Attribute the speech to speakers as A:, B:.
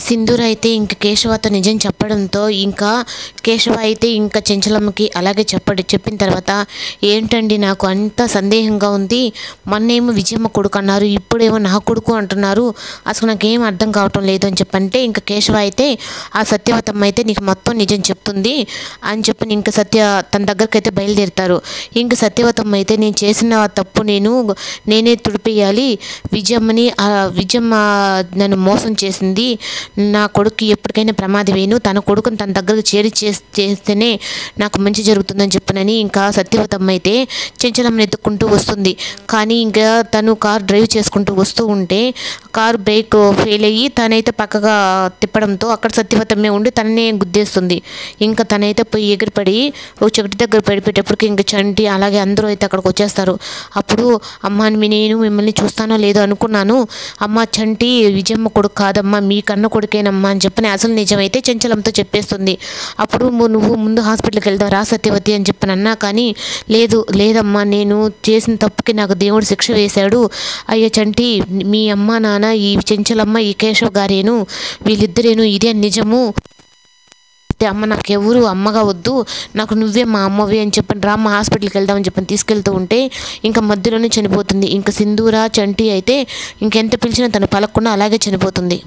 A: సింధూర అయితే ఇంక కేశవతో నిజం చెప్పడంతో ఇంకా కేశవ అయితే ఇంకా చెంచలమ్మకి అలాగే చెప్పిన తర్వాత ఏంటండి నాకు అంత సందేహంగా ఉంది. మొన్నేమో విజయమ్మ కొడుకు అన్నారు, ఇప్పుడేమో నా కొడుకు అంటున్నారు, అసలు నాకేం అర్థం కావటం లేదు అని చెప్పంటే ఇంకా కేశవ అయితే ఆ సత్యవతమ్మ అయితే నీకు మొత్తం నిజం చెప్తుంది అని చెప్పి ఇంకా తన దగ్గరికి అయితే బయలుదేరుతారు. ఇంక సత్యవతమ్మ అయితే నేను చేసిన తప్పు నేనే తుడిపేయాలి, విజయమ్మ నన్ను మోసం చేసింది, నా కొడుకు ఎప్పటికైనా ప్రమాదమేను, తన కొడుకుని తన దగ్గరకు చేస్తేనే నాకు మంచి జరుగుతుందని చెప్పనని ఇంకా సత్యవతమ్మ అయితే చెంచలమ్మని ఎత్తుక్కుంటూ వస్తుంది. కానీ ఇంకా తను కారు డ్రైవ్ చేసుకుంటూ వస్తూ ఉంటే కారు బ్రేక్ ఫెయిల్ అయ్యి తనైతే పక్కగా తిప్పడంతో అక్కడ సత్యవతమ్మే ఉండి తననే గుద్దేస్తుంది. ఇంకా తనైతే పోయి ఎగిరిపడి ఒక చెట్టు దగ్గర పడిపోయేటప్పటికి ఇంకా చంటి అలాగే అందరూ అయితే అక్కడికి వచ్చేస్తారు. అప్పుడు అమ్మ నేను మిమ్మల్ని చూస్తానో లేదో అనుకున్నాను, అమ్మ చంటి విజయమ్మ కొడుకు కాదమ్మా, మీ కన్న కొడుకేనమ్మా అని చెప్పని అసలు నిజమైతే చెంచలంతో చెప్పేస్తుంది. అప్పుడు నువ్వు ముందు హాస్పిటల్కి వెళ్దాం రా సత్యవతి అని చెప్పని అన్నా కానీ లేదమ్మా, నేను చేసిన తప్పుకి నాకు దేవుడు శిక్ష వేశాడు, అయ్యో చంటి మీ అమ్మ నాన్న ఈ చెంచలమ్మ ఈ కేశవ్ గారేను, వీళ్ళిద్దరేను, ఇదే నిజము, అమ్మ నాకెవరు అమ్మగా వద్దు, నాకు నువ్వే మా అమ్మవి అని చెప్పని రామ్మ హాస్పిటల్కి వెళ్దామని చెప్పని తీసుకెళ్తూ ఉంటే ఇంకా మధ్యలోనే చనిపోతుంది. ఇంకా సింధూర చంటి అయితే ఇంకెంత పిలిచినా తను పలకకుండా అలాగే చనిపోతుంది.